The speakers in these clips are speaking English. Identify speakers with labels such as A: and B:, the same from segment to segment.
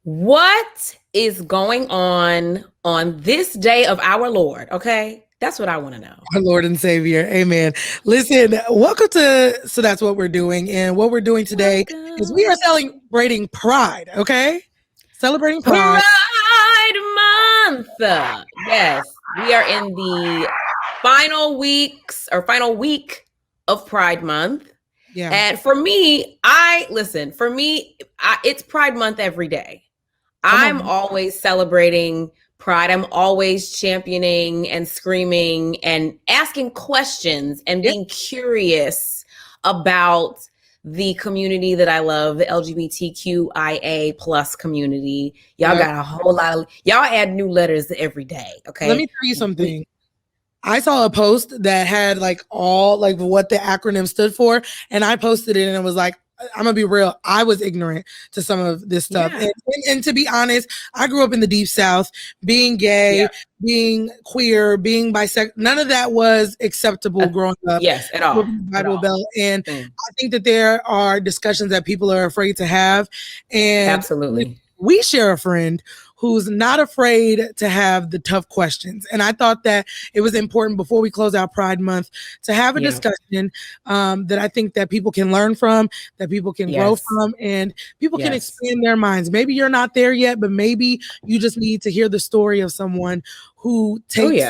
A: What is going on this day of our Lord? Okay, that's what I want to know.
B: Our Lord and Savior. Amen. Listen, welcome to So That's What We're Doing. And what we're doing today is we are celebrating Pride, okay? Celebrating Pride.
A: Pride Month. Yes, we are in the final week of Pride Month.
B: Yeah.
A: And for me, it's Pride Month every day. I'm always celebrating Pride. I'm always championing and screaming and asking questions and being curious about the community that I love, the LGBTQIA plus community. Y'all got a whole lot of, y'all add new letters every day. Okay.
B: Let me tell you something. I saw a post that had all what the acronym stood for, and I posted it and it was like, I'm gonna be real, I was ignorant to some of this stuff. Yeah. And to be honest, I grew up in the Deep South, being gay, being queer, being bisexual, none of that was acceptable growing up.
A: Yes, at all.
B: Bible Belt. And I think that there are discussions that people are afraid to have. And
A: absolutely.
B: We share a friend who's not afraid to have the tough questions. And I thought that it was important before we close out Pride Month to have a discussion that I think that people can learn from, that people can grow from, and people can expand their minds. Maybe you're not there yet, but maybe you just need to hear the story of someone who takes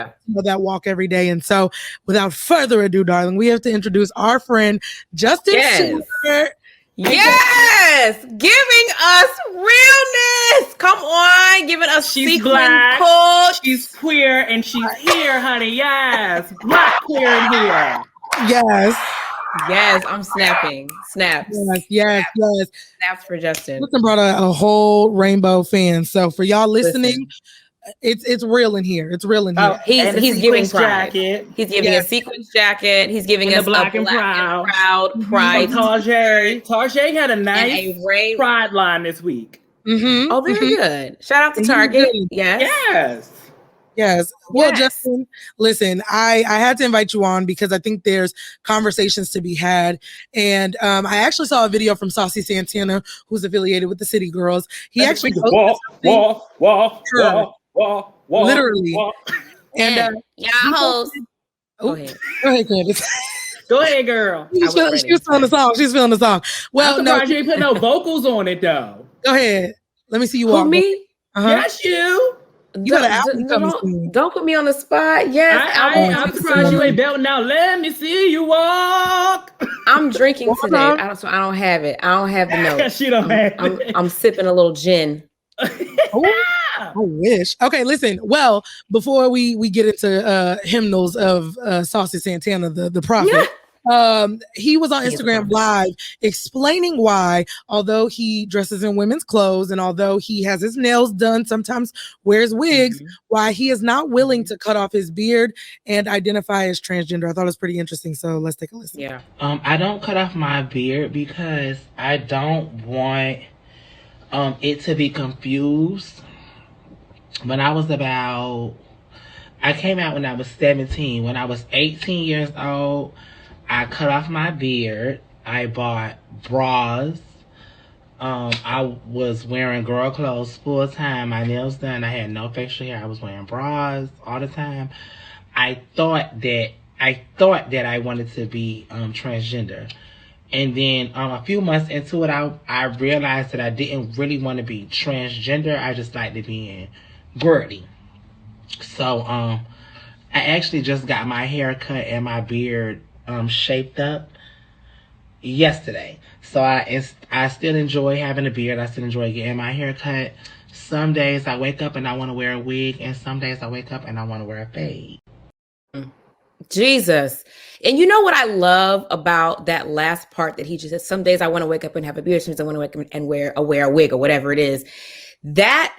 B: that walk every day. And so without further ado, darling, we have to introduce our friend, Justin Stewart.
A: Yes, giving us realness. Come on, giving us
C: she's black,
A: code.
C: She's queer, and she's here, honey. Yes, black queer in here.
B: Yes,
A: I'm snapping. Snaps.
B: Yes.
A: Snaps for Justin.
B: Justin brought a whole rainbow fan. So for y'all listening. It's real in here. It's real in here.
A: He's giving pride. He's giving a sequence jacket. He's giving us
C: black and proud
A: pride.
C: Tarjay had a nice pride line this week.
A: Oh, very good. Shout out to Target.
C: Yes.
B: Well, Justin, listen, I had to invite you on because I think there's conversations to be had. And I actually saw a video from Saucy Santana, who's affiliated with the City Girls. He actually literally.
A: And y'all host.
B: Go ahead, Candace.
C: Go ahead, girl.
B: She's feeling the song. She's feeling the song. Well,
C: no, you ain't put no vocals on it though.
B: Go ahead. Let me see you walk.
A: Me?
C: Yes, you.
B: You got an album coming.
A: Don't put me on the spot. Yes,
C: I'm surprised you ain't belting out. Let me see you walk.
A: I'm drinking today. I don't have it. I don't have the notes.
C: She don't have it.
A: I'm sipping a little gin.
B: I wish. Okay, listen. Well, before we get into hymnals of Saucy Santana, the prophet, he was on Instagram Live explaining why, although he dresses in women's clothes and although he has his nails done, sometimes wears wigs, why he is not willing to cut off his beard and identify as transgender. I thought it was pretty interesting. So let's take a listen.
D: Yeah. I don't cut off my beard because I don't want it to be confused. When I came out when I was 17. When I was 18 years old, I cut off my beard. I bought bras. I was wearing girl clothes full time. My nails done. I had no facial hair. I was wearing bras all the time. I thought that I wanted to be transgender. And then a few months into it, I realized that I didn't really want to be transgender. I just liked to be in girly. So I actually just got my hair cut and my beard shaped up yesterday. So I still enjoy having a beard. I still enjoy getting my hair cut. Some days I wake up and I want to wear a wig, and some days I wake up and I want to wear a fade.
A: Jesus. And you know what I love about that last part that he just said? Some days I want to wake up and have a beard. Some days I want to wake up and wear a wig or whatever it is. That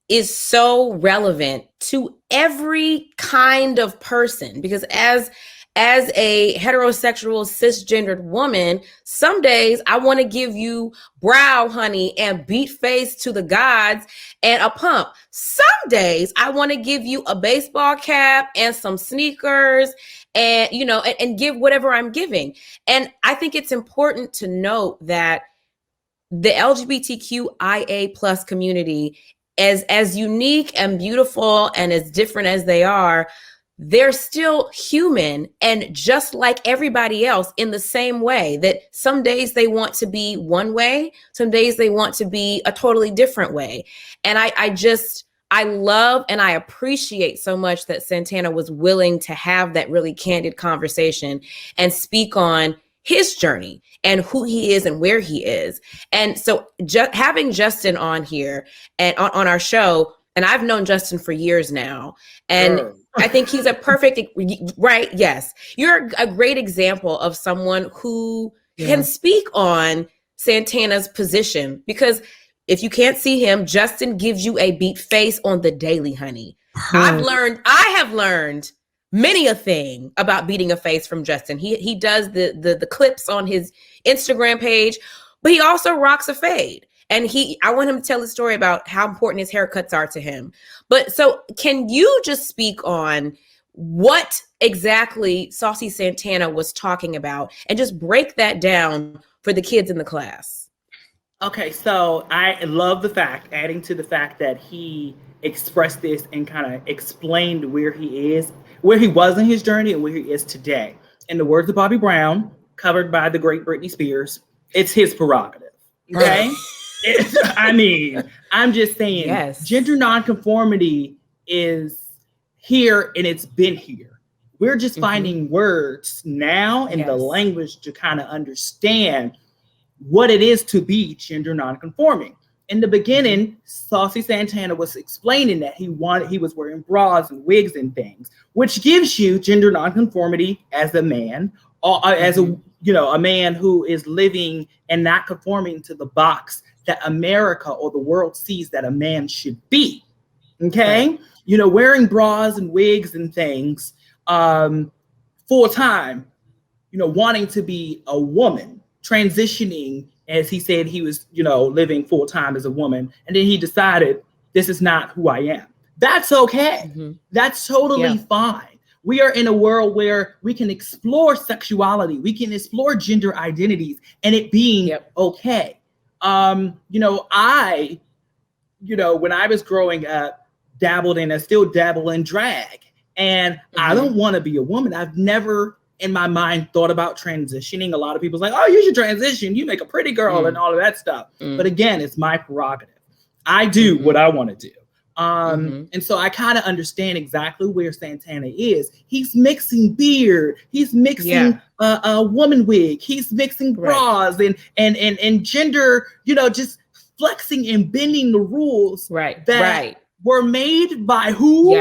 A: is so relevant to every kind of person, because as a heterosexual cisgendered woman, some days I want to give you brow honey and beat face to the gods and a pump. Some days I want to give you a baseball cap and some sneakers and, and give whatever I'm giving. And I think it's important to note that the LGBTQIA plus community, as unique and beautiful and as different as they are, they're still human and just like everybody else in the same way that some days they want to be one way, some days they want to be a totally different way. And I love and I appreciate so much that Santana was willing to have that really candid conversation and speak on his journey and who he is and where he is. And so having Justin on here and on our show, and I've known Justin for years now, and I think he's a perfect, right? Yes. You're a great example of someone who can speak on Santana's position, because if you can't see him, Justin gives you a beat face on the daily, honey. I have learned many a thing about beating a face from Justin. He does the clips on his Instagram page, but he also rocks a fade. And I want him to tell a story about how important his haircuts are to him. But so can you just speak on what exactly Saucy Santana was talking about and just break that down for the kids in the class?
C: Okay, so I love adding to the fact that he expressed this and kind of explained where he was in his journey and where he is today. In the words of Bobby Brown, covered by the great Britney Spears, it's his prerogative. Okay? I mean, I'm just saying, gender nonconformity is here and it's been here. We're just finding words now in the language to kind of understand what it is to be gender nonconforming. In the beginning, Saucy Santana was explaining that he was wearing bras and wigs and things, which gives you gender nonconformity as a man, or as a man who is living and not conforming to the box that America or the world sees that a man should be. Okay, right. Wearing bras and wigs and things full time, wanting to be a woman, transitioning, as he said, he was, living full time as a woman. And then he decided, this is not who I am. That's okay. That's totally fine. We are in a world where we can explore sexuality. We can explore gender identities and it being okay. When I was growing up, I still dabble in drag. And I don't want to be a woman. I've never in my mind thought about transitioning. A lot of people's like, oh, you should transition. You make a pretty girl and all of that stuff. But again, it's my prerogative. I do what I want to do. And so I kind of understand exactly where Santana is. He's mixing beard. He's mixing a woman wig. He's mixing bras and gender, just flexing and bending the rules that were made by who?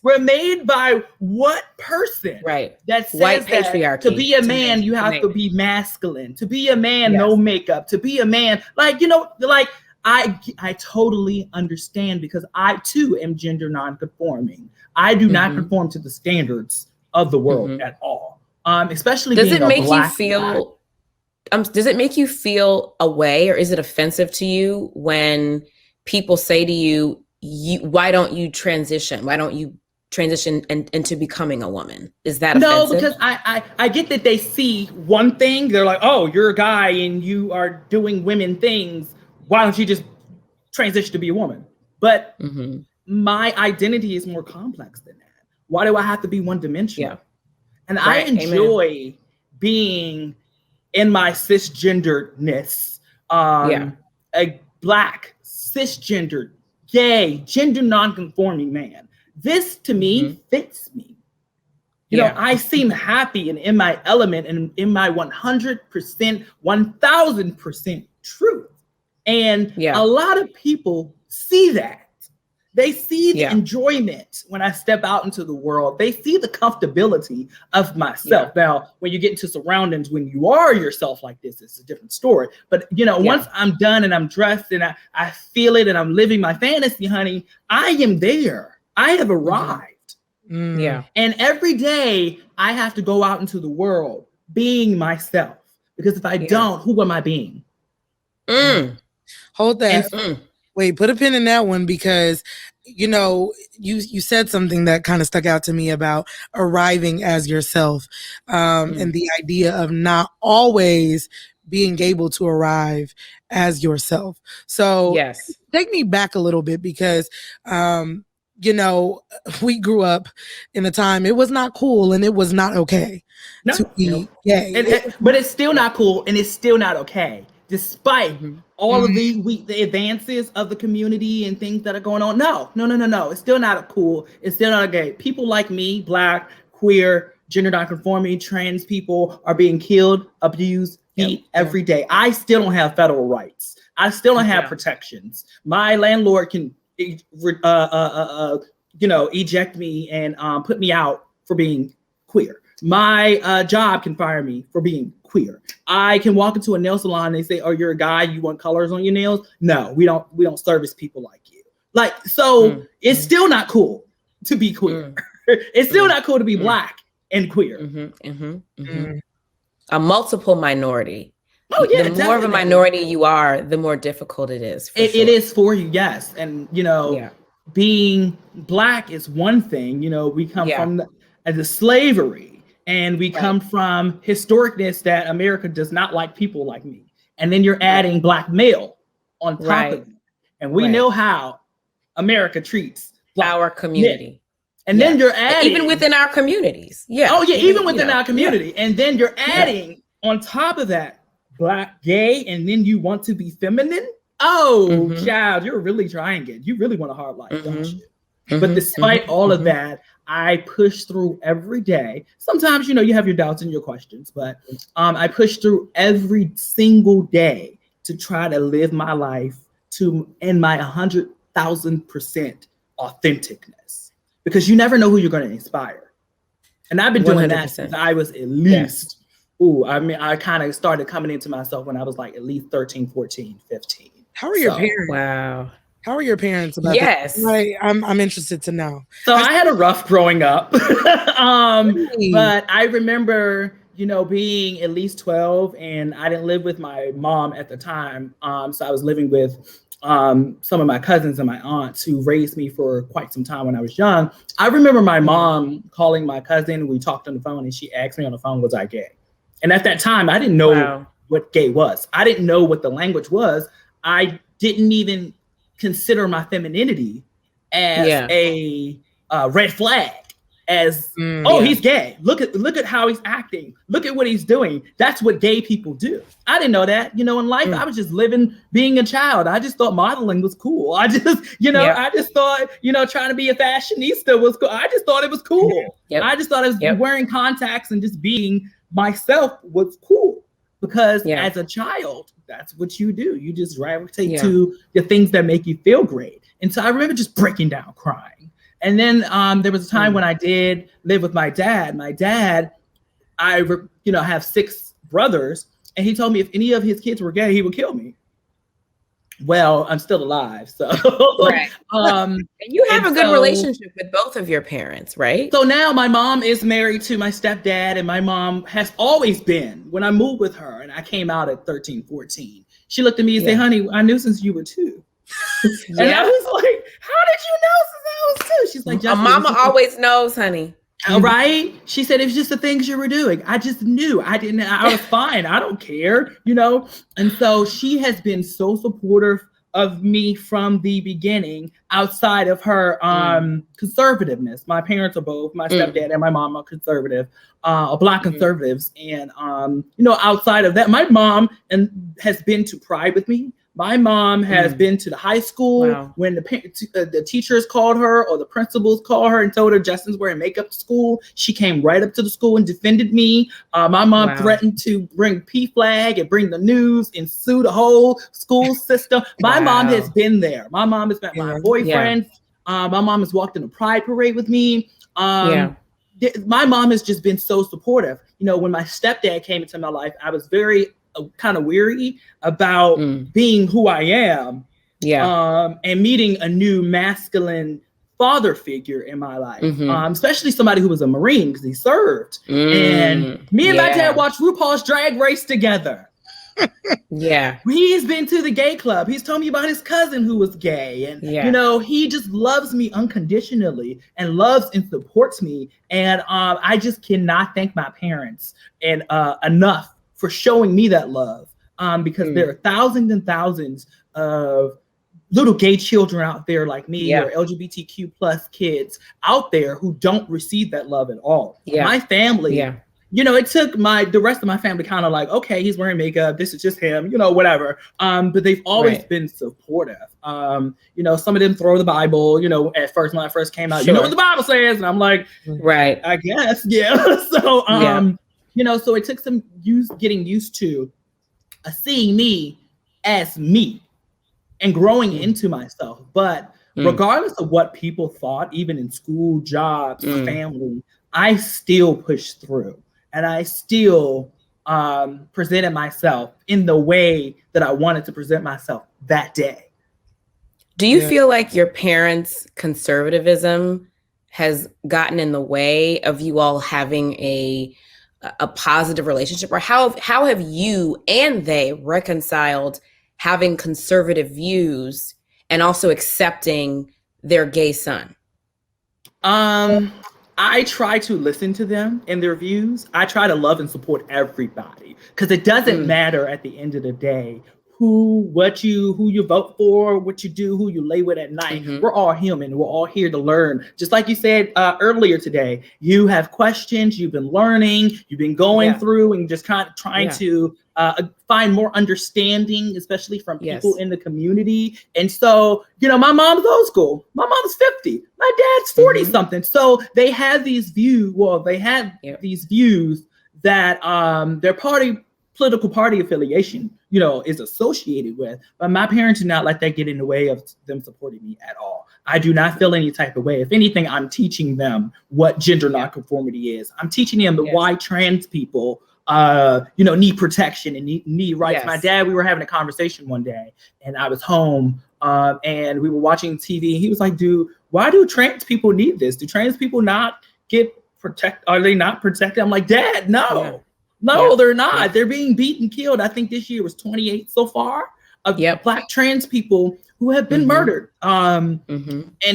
C: Were made by what person? That says
A: white patriarchy.
C: To be a man, you have to be masculine. To be a man, no makeup. To be a man, I totally understand because I too am gender non-conforming. I do not conform to the standards of the world at all. Especially
A: does
C: being
A: it make
C: a black
A: you feel does it make you feel a way, or is it offensive to you when people say to you, why don't you transition? Why don't you transition into becoming a woman? Is that offensive?
C: No, because I get that they see one thing. They're like, oh, you're a guy and you are doing women things. Why don't you just transition to be a woman? But my identity is more complex than that. Why do I have to be one-dimensional? And I enjoy being in my cisgenderness, a black, cisgendered, gay, gender non-conforming man. This to me fits me. I seem happy and in my element and in my 100%, 1000% truth. And a lot of people see that. They see the enjoyment when I step out into the world. They see the comfortability of myself. Now, when you get into surroundings, when you are yourself like this, it's a different story. But, once I'm done and I'm dressed and I feel it and I'm living my fantasy, honey, I am there. I have arrived. And every day I have to go out into the world being myself. Because if I don't, who am I being?
B: Hold that. Wait, put a pin in that one, because you said something that kind of stuck out to me about arriving as yourself, and the idea of not always being able to arrive as yourself. So
A: yes,
B: take me back a little bit because, you know, we grew up in a time it was not cool and it was not okay to be gay.
C: But it's still not cool and it's still not okay, despite all of the advances of the community and things that are going on. No. It's still not cool. It's still not okay. People like me, Black, queer, gender non-conforming, trans people are being killed, abused, beat every day. I still don't have federal rights. I still don't have protections. My landlord can eject me and put me out for being queer. My job can fire me for being queer. I can walk into a nail salon and they say, "Oh, you're a guy, you want colors on your nails?" No, we don't service people like you. Like, so it's still not cool to be queer. It's still not cool to be Black and queer.
A: A multiple minority.
C: Oh yeah,
A: the more of a minority you are, the more difficult it is.
C: It is for you, yes. And being Black is one thing. We come from the slavery, and we come from historicness that America does not like people like me. And then you're adding Black male on top of it, and we know how America treats
A: our community.
C: And then you're adding
A: even within our communities.
C: Even within our community. And then you're adding on top of that Black, gay, and then you want to be feminine. Oh, child, you're really trying it. You really want a hard life, don't you? But despite all of that, I push through every day. Sometimes, you have your doubts and your questions, but I push through every single day to try to live my life in my 100,000% authenticness, because you never know who you're going to inspire. And I've been doing 100%. That since I was at least, I kind of started coming into myself when I was like at least 13, 14, 15.
B: How are your parents?
A: Wow.
B: How are your parents about that? Right. I'm interested to know.
C: So I had a rough growing up. But I remember, being at least 12, and I didn't live with my mom at the time. So I was living with some of my cousins and my aunts who raised me for quite some time when I was young. I remember my mom calling my cousin. We talked on the phone and she asked me on the phone, was I gay? And at that time, I didn't know what gay was. I didn't know what the language was. I didn't even consider my femininity as a red flag, as he's gay. Look at how he's acting. Look at what he's doing. That's what gay people do. I didn't know that. In life, I was just living, being a child. I just thought modeling was cool. I just, I just thought, trying to be a fashionista was cool. I just thought it was cool. I just thought it was wearing contacts and just being myself was cool, because as a child, that's what you do. You just gravitate to the things that make you feel great. And so I remember just breaking down crying. And then there was a time when I did live with my dad. My dad, I have 6 brothers, and he told me if any of his kids were gay, he would kill me. Well, I'm still alive, so
A: and you have a good relationship with both of your parents, right?
C: So now my mom is married to my stepdad, and my mom has always been. When I moved with her and I came out at 13, 14, she looked at me and said, "Honey, I knew since you were 2." And I was like, "How did you know since I was 2?" She's like,
A: "A mama always knows, honey."
C: Right? She said, it was just the things you were doing. I just knew. I was fine. I don't care, And so she has been so supportive of me from the beginning, outside of her conservativeness. My parents are both, my stepdad and my mom are conservative, Black conservatives. And, outside of that, my mom has been to Pride with me. My mom has been to the high school when the teachers called her or the principals called her and told her Justin's wearing makeup to school. She came right up to the school and defended me. My mom threatened to bring PFLAG and bring the news and sue the whole school system. My mom has been there. My mom has met my boyfriend. My mom has walked in a Pride parade with me. My mom has just been so supportive. When my stepdad came into my life, I was very kind of weary about being who I am, and meeting a new masculine father figure in my life, especially somebody who was a Marine, because he served. And me and my dad watched RuPaul's Drag Race together. He's been to the gay club. He's told me about his cousin who was gay, and he just loves me unconditionally and loves and supports me. And I just cannot thank my parents enough for showing me that love, because there are thousands and thousands of little gay children out there like me or LGBTQ plus kids out there who don't receive that love at all. My family, it took the rest of my family kind of like, okay, he's wearing makeup, this is just him, whatever. But they've always been supportive. Some of them throw the Bible, at first when I first came out, you know what the Bible says, and I'm like, I guess, So, so it took some getting used to seeing me as me and growing into myself. But regardless of what people thought, even in school, jobs, family, I still pushed through, and I still presented myself in the way that I wanted to present myself that day.
A: Do you feel like your parents' conservatism has gotten in the way of you all having a positive relationship, or how have you and they reconciled having conservative views and also accepting their gay son?
C: I try to listen to them and their views. I try to love and support everybody, because it doesn't matter at the end of the day who you vote for, what you do, who you lay with at night. We're all human. We're all here to learn. Just like you said earlier today, you have questions, you've been learning, you've been going through and just kind of trying to find more understanding, especially from people in the community. And so, my mom's old school. My mom's 50. My dad's 40 something. So they have these views. Well, they have these views that their political party affiliation, is associated with. But my parents do not let that get in the way of them supporting me at all. I do not feel any type of way. If anything, I'm teaching them what gender nonconformity is. I'm teaching them why trans people need protection and need rights. My dad, we were having a conversation one day, and I was home and we were watching TV. He was like, why do trans people need this? Do trans people not get protected? Are they not protected? I'm like, Dad, no. No, they're not. They're being beaten, killed. I think this year was 28 so far of Black trans people who have been murdered. And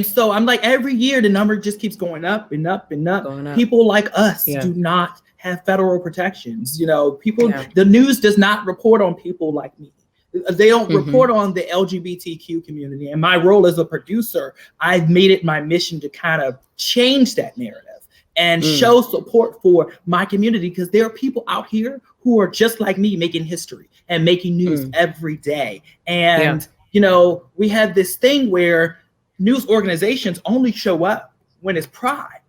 C: so I'm like, every year the number just keeps going up and up and up. People like us do not have federal protections. The news does not report on people like me. They don't report on the LGBTQ community. And my role as a producer, I've made it my mission to kind of change that narrative and show support for my community, because there are people out here who are just like me, making history and making news every day. And, we have this thing where news organizations only show up when it's Pride.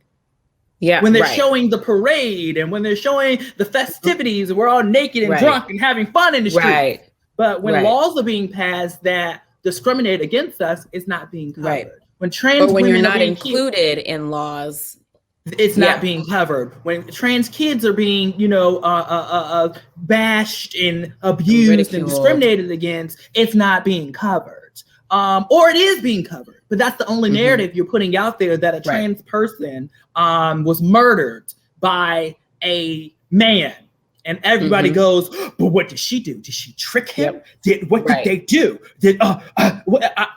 C: When they're showing the parade and when they're showing the festivities, and we're all naked and drunk and having fun in the street. But when laws are being passed that discriminate against us, it's not being covered. When trans
A: when
C: women
A: you're not
C: being
A: included in laws,
C: it's not being covered. When trans kids are being, bashed and abused and discriminated against, it's not being covered. Or it is being covered, but that's the only narrative you're putting out there, that a trans person was murdered by a man. And everybody goes, but what did she do? Did she trick him? What did they do?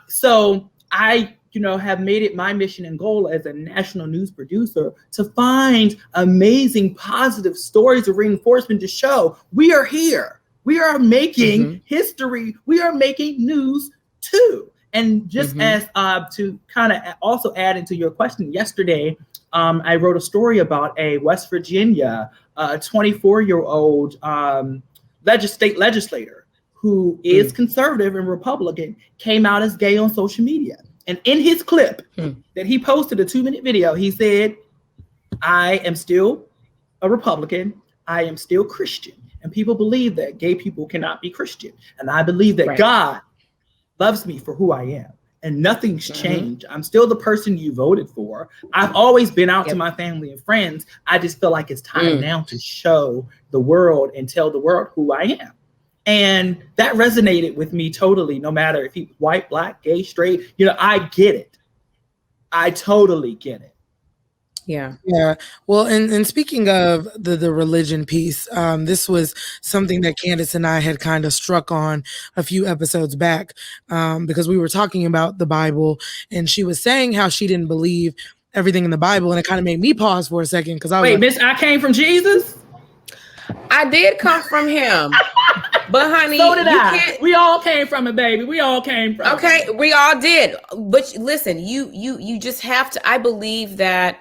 C: So I have made it my mission and goal as a national news producer to find amazing, positive stories of reinforcement to show we are here. We are making history. We are making news too. And just as to kind of also add into your question, yesterday, I wrote a story about a West Virginia 24-year-old state legislator who is conservative and Republican, came out as gay on social media. And in his clip that he posted, a 2-minute video, he said, I am still a Republican. I am still Christian. And people believe that gay people cannot be Christian. And I believe that God loves me for who I am. And nothing's changed. I'm still the person you voted for. I've always been out to my family and friends. I just feel like it's time now to show the world and tell the world who I am. And that resonated with me totally, no matter if he's white, Black, gay, straight. I get it. I totally get it.
B: Yeah. Well, and speaking of the religion piece, this was something that Candace and I had kind of struck on a few episodes back, because we were talking about the Bible, and she was saying how she didn't believe everything in the Bible, and it kind of made me pause for a second, because I was
C: Wait, Miss, I came from Jesus?
A: I did come from him. But honey,
C: so did I.
A: Can't...
C: We all came from it, baby. We all came from
A: it. We all did. But listen, you just have to, I believe that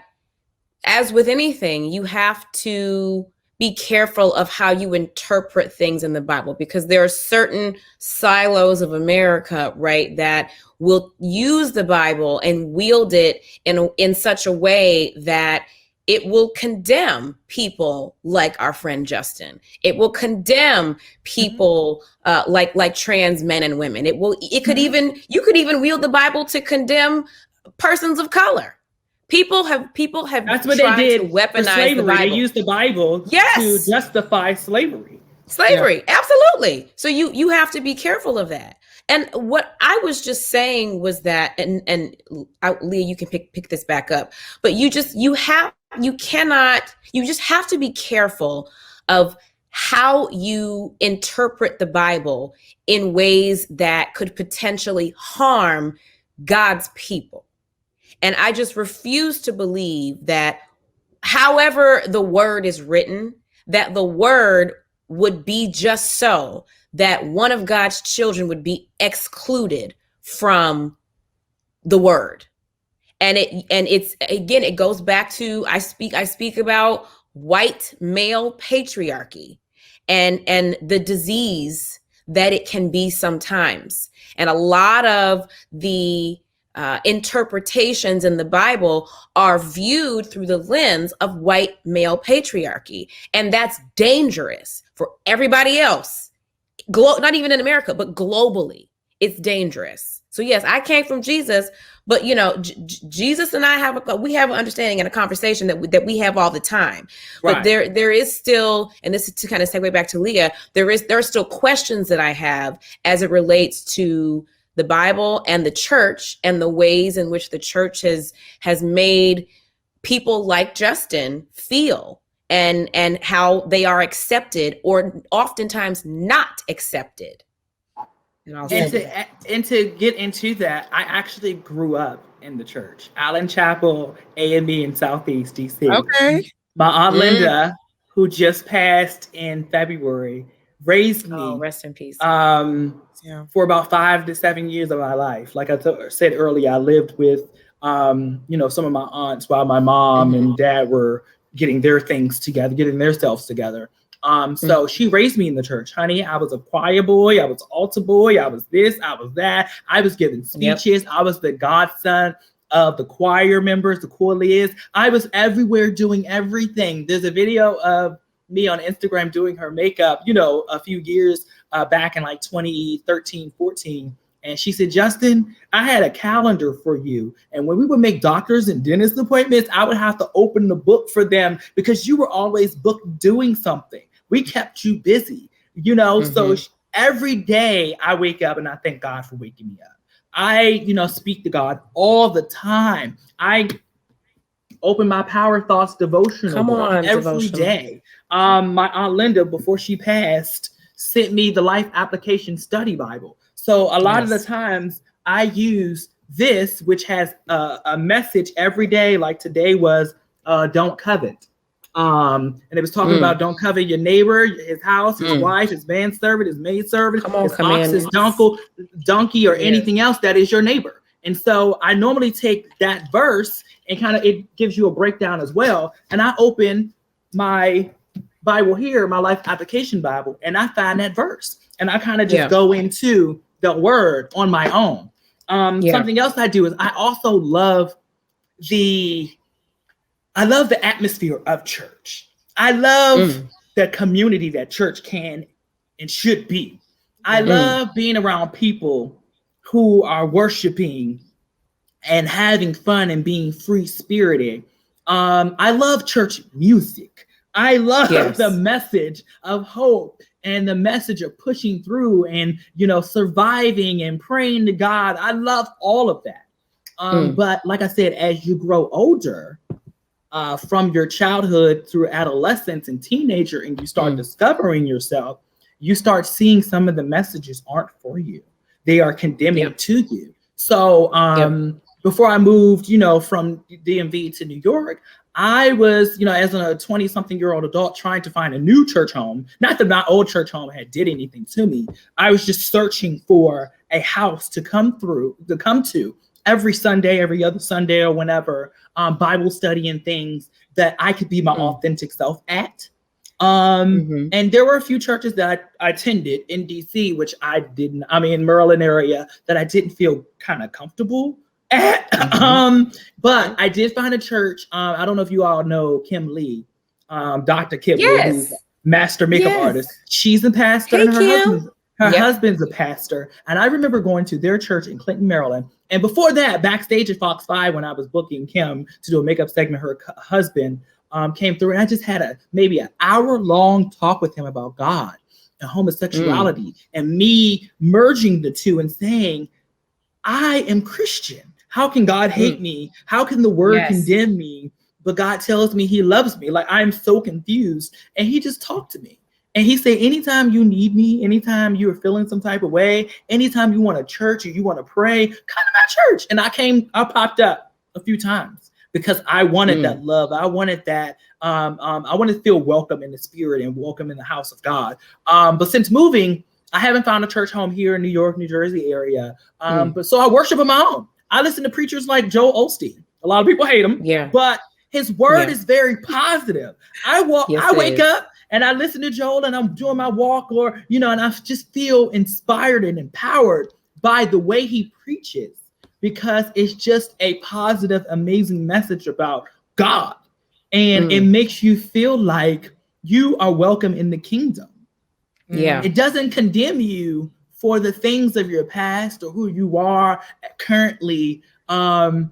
A: as with anything, you have to be careful of how you interpret things in the Bible, because there are certain silos of America, right, that will use the Bible and wield it in such a way that it will condemn people like our friend Justin. It will condemn people like trans men and women. You could even wield the Bible to condemn persons of color. People have
C: That's what they did
A: to weaponize
C: slavery.
A: the Bible.
C: They used the Bible to justify slavery.
A: Absolutely. So you have to be careful of that. And what I was just saying was that, and Leah, you can pick this back up, but you just have to be careful of how you interpret the Bible in ways that could potentially harm God's people. And I just refuse to believe that however the word is written, that the word would be just so that one of God's children would be excluded from the word. And it's again, it goes back to, I speak about white male patriarchy and the disease that it can be sometimes. And a lot of the interpretations in the Bible are viewed through the lens of white male patriarchy. And that's dangerous for everybody else. Not even in America, but globally, it's dangerous. So yes, I came from Jesus, but Jesus and I we have an understanding and a conversation that we have all the time. Right. But there is still, and this is to kind of segue back to Leah, there are still questions that I have as it relates to the Bible and the church and the ways in which the church has made people like Justin feel and how they are accepted or oftentimes not accepted.
C: And to get into that, I actually grew up in the church. Allen Chapel, AME in Southeast DC.
B: Okay.
C: My Aunt Linda, who just passed in February, raised me.
A: Oh, rest in peace.
C: For about 5 to 7 years of my life. Like I said earlier, I lived with, some of my aunts while my mom and dad were getting their things together, getting themselves together. So she raised me in the church, honey. I was a choir boy. I was altar boy. I was this, I was that. I was giving speeches. I was the godson of the choir members, the choirliers. I was everywhere doing everything. There's a video of me on Instagram doing her makeup, a few years back in like 2013, 14. And she said, Justin, I had a calendar for you. And when we would make doctors and dentist appointments, I would have to open the book for them because you were always booked doing something. We kept you busy, So every day I wake up and I thank God for waking me up. I, speak to God all the time. I open my Power Thoughts devotional every day. My Aunt Linda, before she passed, sent me the Life Application Study Bible. So a lot of the times I use this, which has a message every day. Like today was don't covet. And it was talking about don't covet your neighbor, his house, his wife, his manservant, his maidservant, his ox, his donkey, or anything else that is your neighbor. And so I normally take that verse and it gives you a breakdown as well. And I open my Bible here, my Life Application Bible, and I find that verse. And I kind of just go into the word on my own. Something else I do is I also love the atmosphere of church. I love the community that church can and should be. I love being around people who are worshiping and having fun and being free-spirited. I love church music. I love the message of hope and the message of pushing through and, surviving and praying to God. I love all of that. But like I said, as you grow older, from your childhood through adolescence and teenager, and you start discovering yourself, you start seeing some of the messages aren't for you. They are condemning to you. So before I moved, from DMV to New York, I was, as a 20-something-year-old adult trying to find a new church home. Not that my old church home did anything to me. I was just searching for a house to come to every Sunday, every other Sunday or whenever, Bible study and things that I could be my authentic self at. And there were a few churches that I attended in DC, which in Maryland area, that I didn't feel kind of comfortable at. But I did find a church. I don't know if you all know Kim Lee, Dr. Kim Lee, who's a master makeup artist. She's a pastor, and her husband's a pastor. And I remember going to their church in Clinton, Maryland. And before that, backstage at Fox 5, when I was booking Kim to do a makeup segment, her husband came through, and I just had maybe an hour-long talk with him about God and homosexuality and me merging the two and saying, I am Christian. How can God hate me? How can the word condemn me? But God tells me he loves me. Like, I'm so confused. And he just talked to me. And he said, anytime you need me, anytime you're feeling some type of way, anytime you want a church or you want to pray, come to my church. And I popped up a few times because I wanted that love. I wanted that. I wanted to feel welcome in the spirit and welcome in the house of God. But since moving, I haven't found a church home here in New York, New Jersey area. But so I worship on my own. I listen to preachers like Joel Osteen. A lot of people hate him, but his word is very positive. I wake up and I listen to Joel and I'm doing my walk, or, and I just feel inspired and empowered by the way he preaches, because it's just a positive, amazing message about God. And it makes you feel like you are welcome in the kingdom.
A: Yeah.
C: It doesn't condemn you for the things of your past or who you are currently. I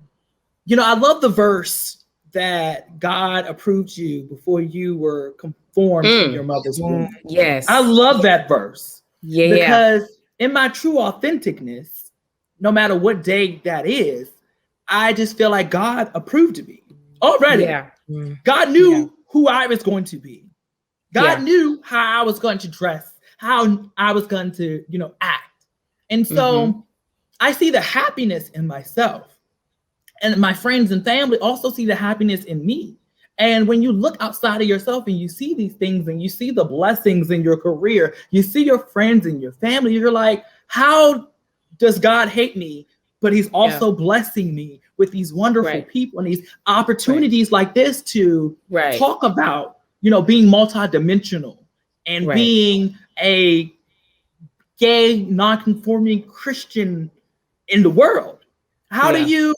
C: love the verse that God approved you before you were conformed in your mother's womb.
A: Yes.
C: I love that verse.
A: Yeah.
C: Because in my true authenticness, no matter what day that is, I just feel like God approved me already.
A: Yeah.
C: God knew who I was going to be. God knew how I was going to dress, how I was going to, act. And so I see the happiness in myself. And my friends and family also see the happiness in me. And when you look outside of yourself and you see these things and you see the blessings in your career, you see your friends and your family, you're like, how does God hate me? But he's also blessing me with these wonderful people and these opportunities like this to talk about, being multidimensional and being a gay, non-conforming Christian in the world. How do you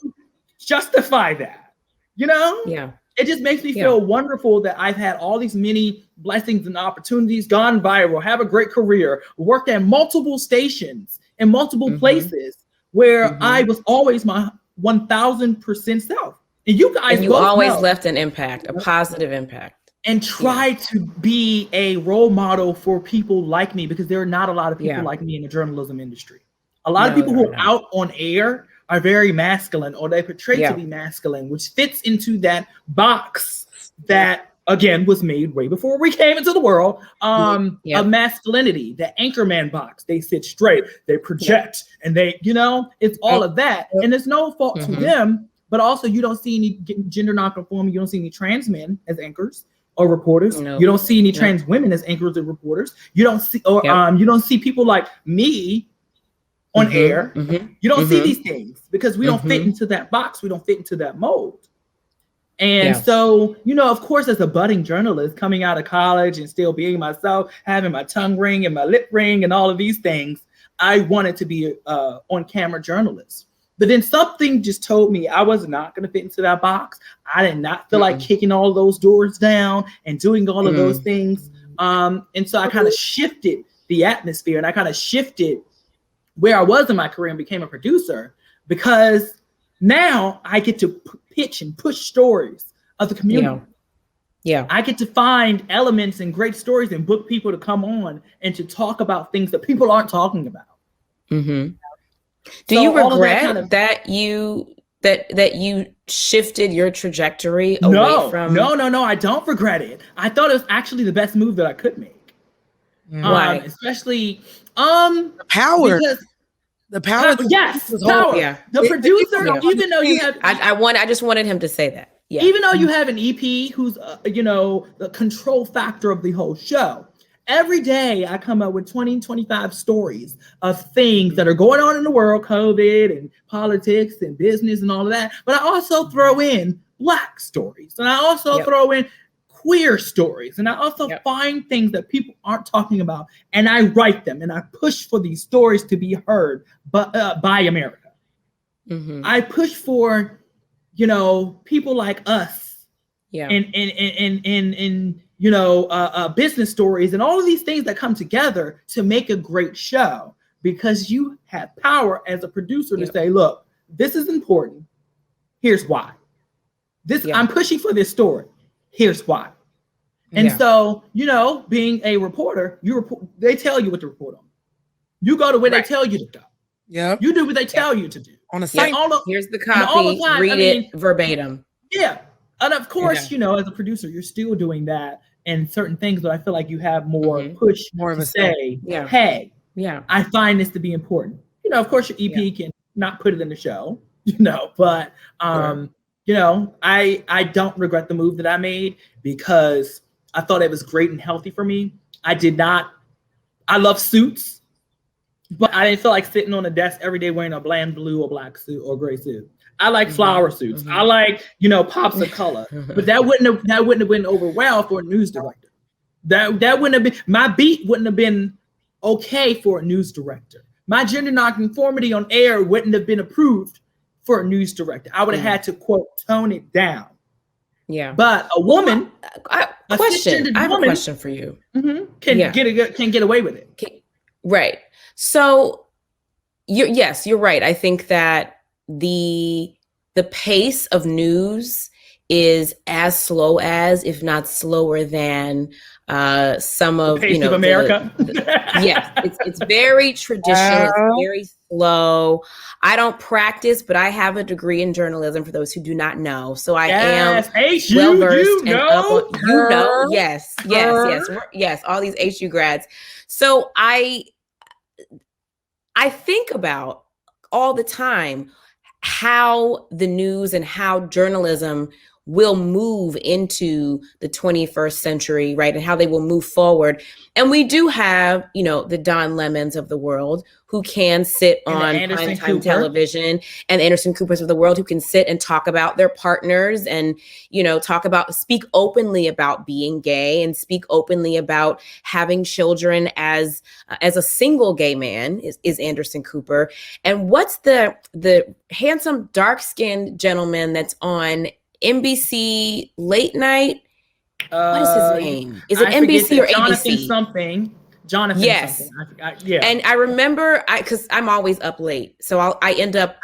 C: justify that? It just makes me feel wonderful that I've had all these many blessings and opportunities, gone viral, have a great career, worked at multiple stations in multiple places where I was always my 1000% self. And you guys
A: always left an impact, a positive impact.
C: And try to be a role model for people like me, because there are not a lot of people like me in the journalism industry. A lot of people who are out on air are very masculine, or they portray to be masculine, which fits into that box that, again, was made way before we came into the world, of masculinity, the anchorman box. They sit straight, they project, and they, it's all of that. And there's no fault to them, but also you don't see any gender nonconforming, you don't see any trans men as anchors or reporters. You don't see any trans women as anchors or reporters. You don't see, or you don't see people like me on air. You don't see these things because we don't fit into that box. We don't fit into that mold. And so, of course, as a budding journalist coming out of college and still being myself, having my tongue ring and my lip ring and all of these things, I wanted to be on camera journalist. But then something just told me I was not going to fit into that box. I did not feel like kicking all those doors down and doing all of those things. And so I kind of shifted the atmosphere, and I kind of shifted where I was in my career and became a producer, because now I get to pitch and push stories of the community. I get to find elements and great stories and book people to come on and to talk about things that people aren't talking about.
A: Do you regret that you shifted your trajectory away from?
C: No, I don't regret it. I thought it was actually the best move that I could make.
A: Why?
C: Especially
B: the power. The power.
C: Yes, power. The producer, even though you have,
A: I just wanted him to say that. Yeah.
C: Even though you have an EP who's, the control factor of the whole show, every day I come up with 20, 25 stories of things that are going on in the world, COVID and politics and business and all of that. But I also throw in Black stories, and I also throw in queer stories, and I also find things that people aren't talking about, and I write them, and I push for these stories to be heard by America. I push for people like us, and business stories and all of these things that come together to make a great show, because you have power as a producer to say, look, this is important. Here's why. I'm pushing for this story. Here's why. And so, being a reporter, they tell you what to report on. You go to where they tell you to go.
B: Yeah.
C: You do what they tell you to do.
B: On a site.
A: Here's the copy. Read it verbatim.
C: Yeah. And of course, as a producer, you're still doing that and certain things, but I feel like you have more push, more of a say, hey, I find this to be important. Of course your EP can not put it in the show, but I don't regret the move that I made, because I thought it was great and healthy for me. I love suits, but I didn't feel like sitting on a desk every day wearing a bland blue or black suit or gray suit. I like flower suits. I like, pops of color. But that wouldn't have been over well for a news director. That wouldn't have been, my beat wouldn't have been okay for a news director. My gender nonconformity on air wouldn't have been approved for a news director. I would have had to, quote, tone it down.
A: Yeah.
C: But a woman,
A: I have a question for you.
C: Can get away with it.
A: Right. So you're right. I think that the pace of news is as slow as, if not slower than, some of
C: the pace of America.
A: Yes, it's very traditional. It's very slow. I don't practice, but I have a degree in journalism, for those who do not know. So I am well versed and up on, yes, all these HU grads. So I think about all the time how the news and how journalism will move into the 21st century, right? And how they will move forward. And we do have, the Don Lemons of the world who can sit on primetime television, and the Anderson Coopers of the world who can sit and talk about their partners and, speak openly about being gay and speak openly about having children as a single gay man is Anderson Cooper. And what's the handsome, dark-skinned gentleman that's on NBC late night? What is his name? Is it NBC or
C: Jonathan
A: ABC?
C: Jonathan
A: yes.
C: something.
A: And I remember, because I'm always up late, so I end up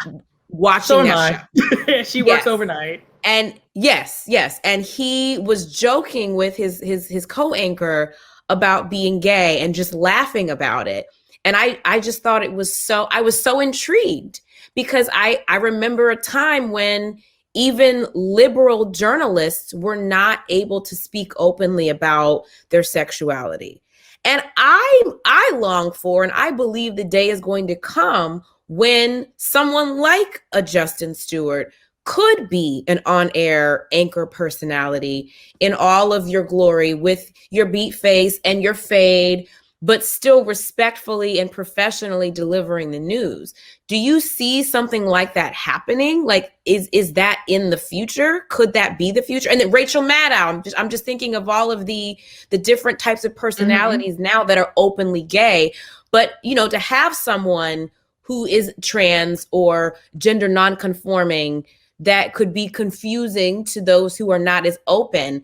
A: watching that show.
C: She works overnight.
A: And yes. And he was joking with his co-anchor about being gay and just laughing about it. And I just thought I was so intrigued, because I remember a time when even liberal journalists were not able to speak openly about their sexuality. And I long for, and I believe the day is going to come when someone like a Justin Stewart could be an on-air anchor personality in all of your glory, with your beat face and your fade, but still respectfully and professionally delivering the news. Do you see something like that happening? Like, is that in the future? Could that be the future? And then Rachel Maddow, I'm just thinking of all of the different types of personalities now that are openly gay. But, to have someone who is trans or gender nonconforming, that could be confusing to those who are not as open.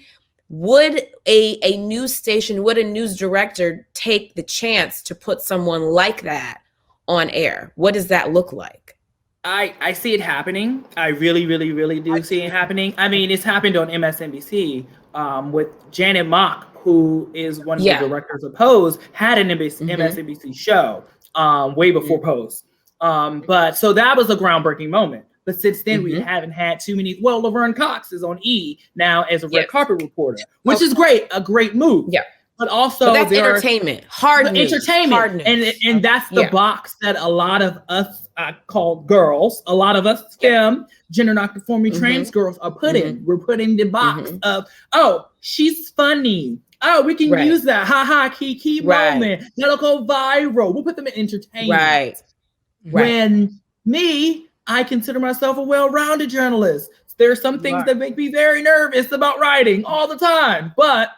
A: Would a news station, would a news director take the chance to put someone like that on air? What does that look like?
C: I see it happening. I really, really, really do see it happening. I mean, it's happened on MSNBC with Janet Mock, who is one of the directors of Pose, had an MSNBC show way before Pose. But so that was a groundbreaking moment. But since then, we haven't had too many. Well, Laverne Cox is on E now as a red carpet reporter, which is great, a great move.
A: Yeah.
C: But also,
A: that's entertainment, hard news,
C: entertainment, and that's the box that a lot of us called girls, a lot of us femme, gender non-conforming trans girls are put in. We're put in the box of, oh, she's funny. Oh, we can use that. Ha ha, kiki moment. That'll go viral. We'll put them in entertainment. When me, I consider myself a well-rounded journalist. There are some things that make me very nervous about writing all the time, but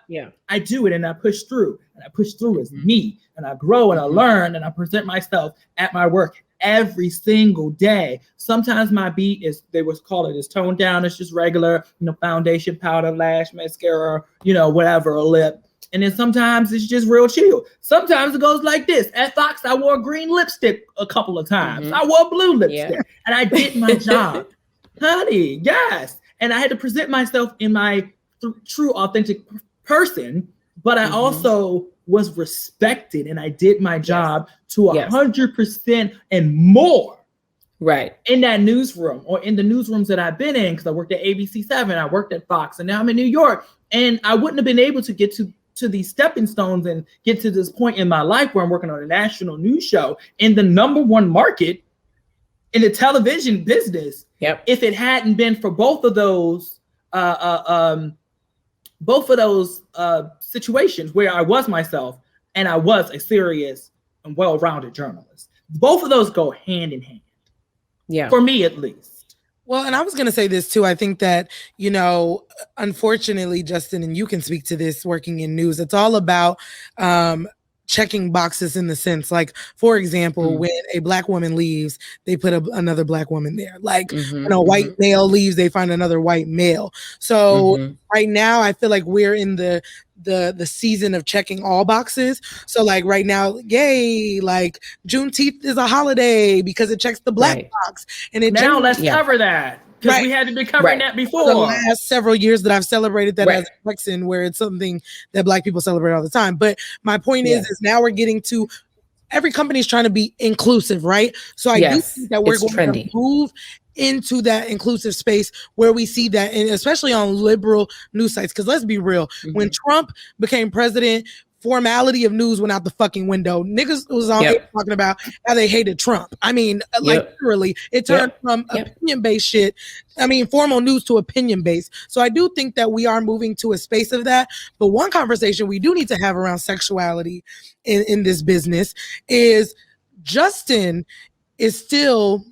C: I do it and I push through. And I push through as me, and I grow and I learn and I present myself at my work every single day. Sometimes my beat is, they would call it, is toned down. It's just regular, foundation, powder, lash, mascara, whatever, a lip. And then sometimes it's just real chill. Sometimes it goes like this. At Fox, I wore green lipstick a couple of times. I wore blue lipstick and I did my job. Honey, yes. And I had to present myself in my true, authentic person, but I also was respected and I did my job to 100% and more. Right. In that newsroom or in the newsrooms that I've been in, because I worked at ABC 7, I worked at Fox, and now I'm in New York. And I wouldn't have been able to get to these stepping stones and get to this point in my life where I'm working on a national news show in the -- market in the television business. If it hadn't been for both of those situations where I was myself and I was a serious and well-rounded journalist. Both of those go hand in hand. For me, at least.
B: Well, and I was going to say this too. I think that, unfortunately, Justin, and you can speak to this working in news, it's all about checking boxes in the sense, like, for example, when a Black woman leaves, they put another Black woman there. Like when a white male leaves, they find another white male. So right now, I feel like we're in the season of checking all boxes. So like right now, yay, like Juneteenth is a holiday because it checks the Black box. And it
C: now let's cover that. Because we had to be covering that before.
B: The last several years that I've celebrated that as a Texan, where it's something that Black people celebrate all the time. But my point is now we're getting to, every company is trying to be inclusive, right? So I do think that we're going to move into that inclusive space where we see that, and especially on liberal news sites. Because let's be real, when Trump became president, formality of news went out the fucking window. Niggas was on here talking about how they hated Trump. I mean, like literally, it turned from opinion-based shit, formal news to opinion-based. So I do think that we are moving to a space of that. But one conversation we do need to have around sexuality in this business is Justin is still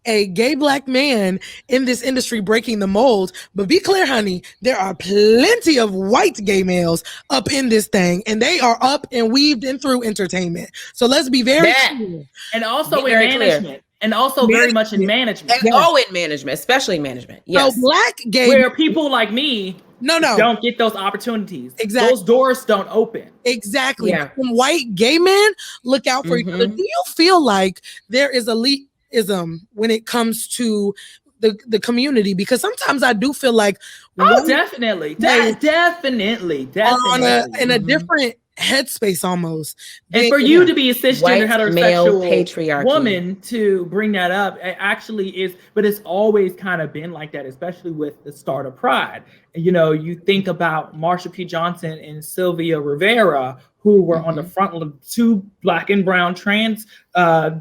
B: a gay Black man in this industry breaking the mold. But be clear, honey, there are plenty of white gay males up in this thing, and they are up and weaved in through entertainment. So let's be very clear.
C: And also in management. Clear. And also very much in management.
A: And in management, especially in management.
B: Yes. So Black gay,
C: where people like me don't get those opportunities.
B: Exactly.
C: Those doors don't open.
B: Exactly. Yeah. When white gay men look out for each other, do you feel like there is elitism when it comes to the community? Because sometimes I do feel like
C: definitely
B: in a different headspace almost.
C: And for you to be a cisgender heterosexual
A: patriarchy
C: woman to bring that up, it actually is, but it's always kind of been like that, especially with the start of Pride. You think about Marsha P. Johnson and Sylvia Rivera, who were on the front of two Black and brown trans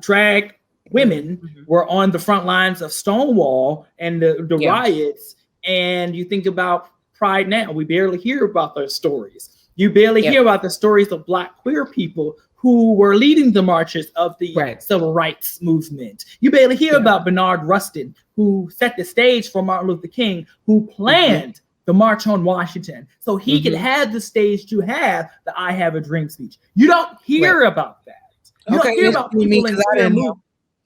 C: drag women were on the front lines of Stonewall and the riots. And you think about Pride now, we barely hear about those stories. You barely hear about the stories of Black queer people who were leading the marches of the civil rights movement. You barely hear about Bernard Rustin, who set the stage for Martin Luther King, who planned the March on Washington, so he could have the stage to have the I Have a Dream speech. You don't hear about that. You don't hear about people in queer movement.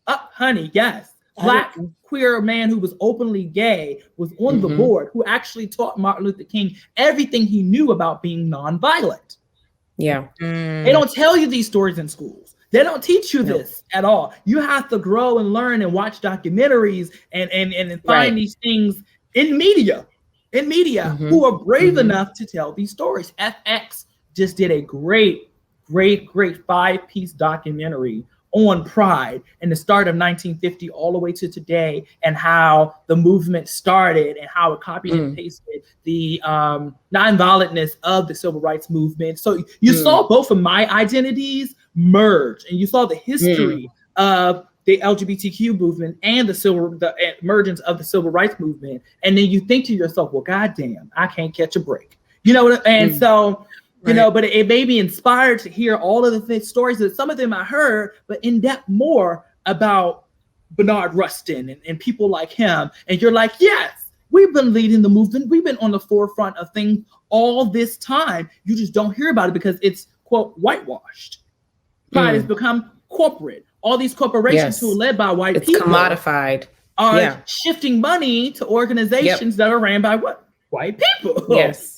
C: Honey, yes. Black queer man who was openly gay was on the board, who actually taught Martin Luther King everything he knew about being nonviolent. They don't tell you these stories in schools. They don't teach you this at all. You have to grow and learn and watch documentaries and find these things in media who are brave enough to tell these stories. FX just did a great 5-piece documentary on Pride and the start of 1950 all the way to today, and how the movement started and how it copied and pasted the nonviolentness of the civil rights movement. So you saw both of my identities merge, and you saw the history of the LGBTQ movement and the emergence of the civil rights movement. And then you think to yourself, well, goddamn, I can't catch a break. You know what? And so, you know, but it made me inspired to hear all of the stories that some of them I heard, but in depth more about Bernard Rustin and people like him. And you're like, yes, we've been leading the movement. We've been on the forefront of things all this time. You just don't hear about it because it's, quote, whitewashed. Pride has become corporate. All these corporations who are led by white people
A: commodified
C: are shifting money to organizations that are ran by what? White people.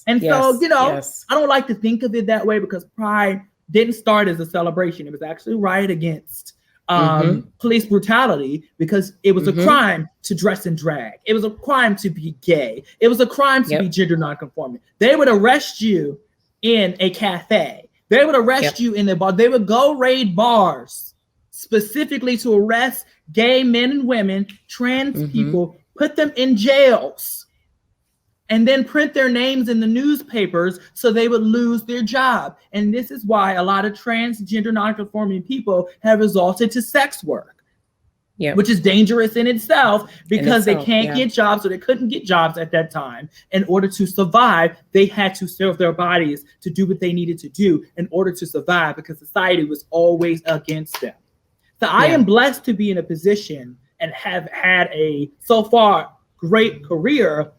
C: And so, you know, I don't like to think of it that way, because Pride didn't start as a celebration. It was actually right against police brutality, because it was a crime to dress in drag. It was a crime to be gay. It was a crime to be gender nonconforming. They would arrest you in a cafe. They would arrest you in a bar. They would go raid bars specifically to arrest gay men and women, trans people, put them in jails, and then print their names in the newspapers so they would lose their job. And this is why a lot of transgender nonconforming people have resorted to sex work, which is dangerous in itself, because they can't get jobs, or they couldn't get jobs at that time. In order to survive, they had to serve their bodies to do what they needed to do in order to survive, because society was always against them. So I am blessed to be in a position and have had a so far great career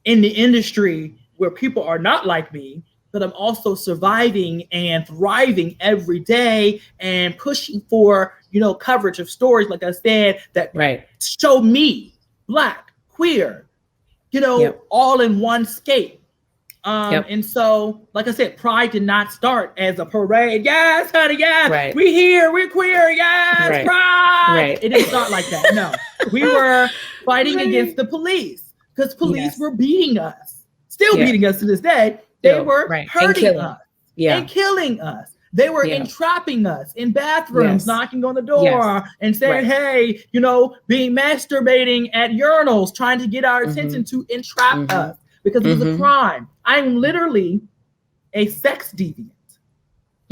C: in the industry where people are not like me, but I'm also surviving and thriving every day and pushing for, you know, coverage of stories, like I said, that show me, Black, queer, you know, all in one scape. And so, like I said, Pride did not start as a parade. Yes, honey, yes, we here, we're queer, yes, Pride. It didn't start like that. No, we were fighting against the police, because police were beating us, still beating us to this day. They were hurting us and killing us. They were entrapping us in bathrooms, knocking on the door and saying, hey, you know, being masturbating at urinals, trying to get our attention to entrap us, because it was a crime. I am literally a sex deviant.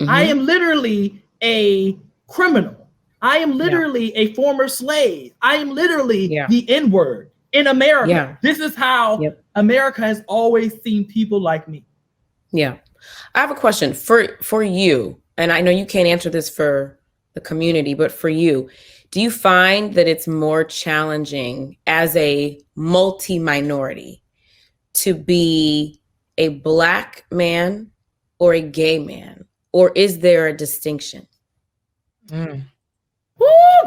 C: I am literally a criminal. I am literally a former slave. I am literally the N-word in America. This is how America has always seen people like me.
A: I have a question for you, and I know you can't answer this for the community, but for you, do you find that it's more challenging as a multi-minority to be a Black man or a gay man, or is there a distinction?
C: Woo,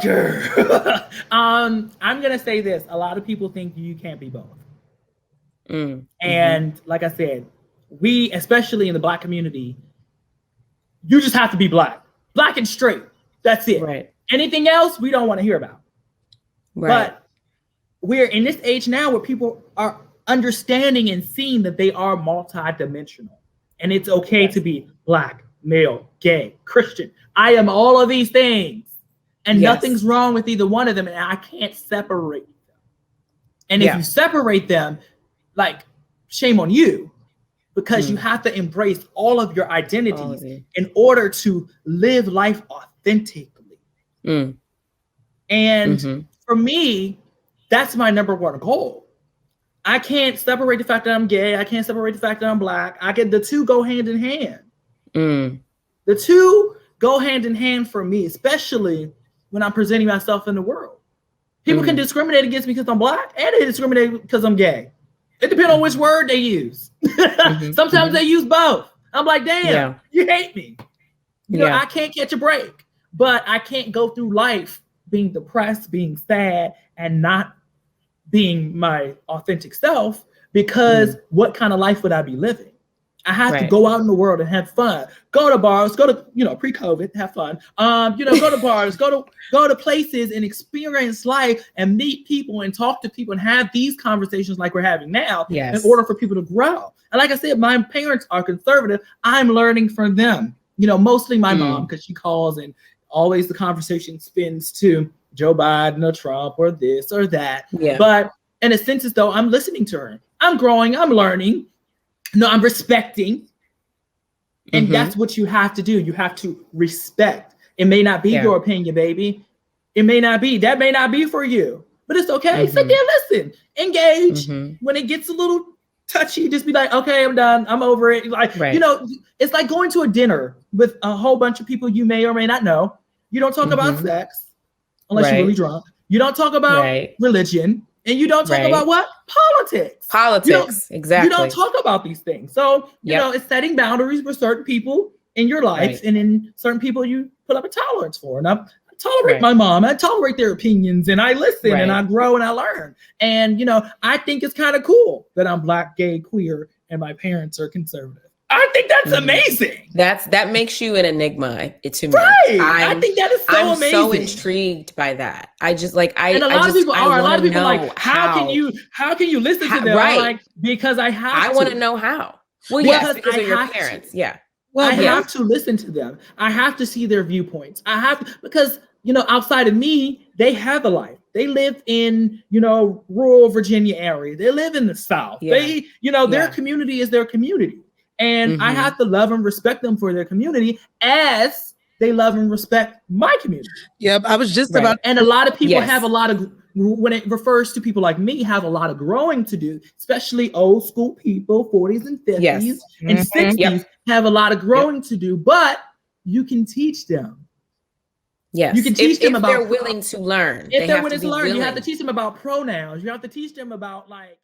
C: girl. I'm gonna say this: a lot of people think you can't be both, and like I said, we, especially in the Black community, you just have to be Black and straight. That's it. Anything else, we don't want to hear about. But we're in this age now where people are understanding and seeing that they are multidimensional, and it's okay to be Black, male, gay, Christian. I am all of these things, and nothing's wrong with either one of them, and I can't separate them. And if you separate them, like, shame on you, because you have to embrace all of your identities in order to live life authentically. And for me, that's my number one goal. I can't separate the fact that I'm gay. I can't separate the fact that I'm Black. The two go hand in hand. The two go hand in hand for me, especially when I'm presenting myself in the world. People can discriminate against me because I'm Black, and they discriminate because I'm gay. It depends on which word they use. Sometimes they use both. I'm like, damn, you hate me. You know, I can't catch a break, but I can't go through life being depressed, being sad, and not being my authentic self, because what kind of life would I be living? I have to go out in the world and have fun. Go to bars, go to, you know, pre-COVID, have fun. You know, go to bars, go to places and experience life and meet people and talk to people and have these conversations like we're having now in order for people to grow. And like I said, my parents are conservative. I'm learning from them. You know, mostly my mom, because she calls and always the conversation spins to Joe Biden or Trump or this or that.
A: Yeah.
C: But in a sense, as though I'm listening to her. I'm growing, I'm learning. No, I'm respecting. And that's what you have to do. You have to respect. It may not be your opinion, baby. It may not be. That may not be for you. But it's okay. Sit there, listen, engage. When it gets a little touchy, just be like, okay, I'm done. I'm over it. Like, you know, it's like going to a dinner with a whole bunch of people you may or may not know. You don't talk about sex unless you're really drunk. You don't talk about religion. And you don't talk about what? Politics.
A: Exactly.
C: You don't talk about these things. So, you know, it's setting boundaries for certain people in your life. And then certain people you put up a tolerance for. And I tolerate my mom. I tolerate their opinions. And I listen and I grow and I learn. And, you know, I think it's kind of cool that I'm Black, gay, queer, and my parents are conservative. I think that's amazing.
A: That makes you an enigma to me.
C: Right. I think that is so amazing.
A: I'm so intrigued by that. I just like
C: and a lot of people are. A lot of people are like, how can you listen to them? I'm like, because I have to.
A: I want to know how. Well, yes, because of your parents. Yeah.
C: Well, I have to listen to them. I have to see their viewpoints. I have to, because, you know, outside of me, they have a life. They live in, you know, rural Virginia area. They live in the South. They, you know, their community is their community. And I have to love and respect them for their community as they love and respect my community.
B: Yep, I was just about.
C: And a lot of people have a lot of, when it refers to people like me, have a lot of growing to do, especially old school people, 40s and 50s and 60s, have a lot of growing to do, but you can teach them.
A: Yes,
C: you can teach them about.
A: If they're willing to learn.
C: If they're willing to learn, you have to teach them about pronouns. You have to teach them about like.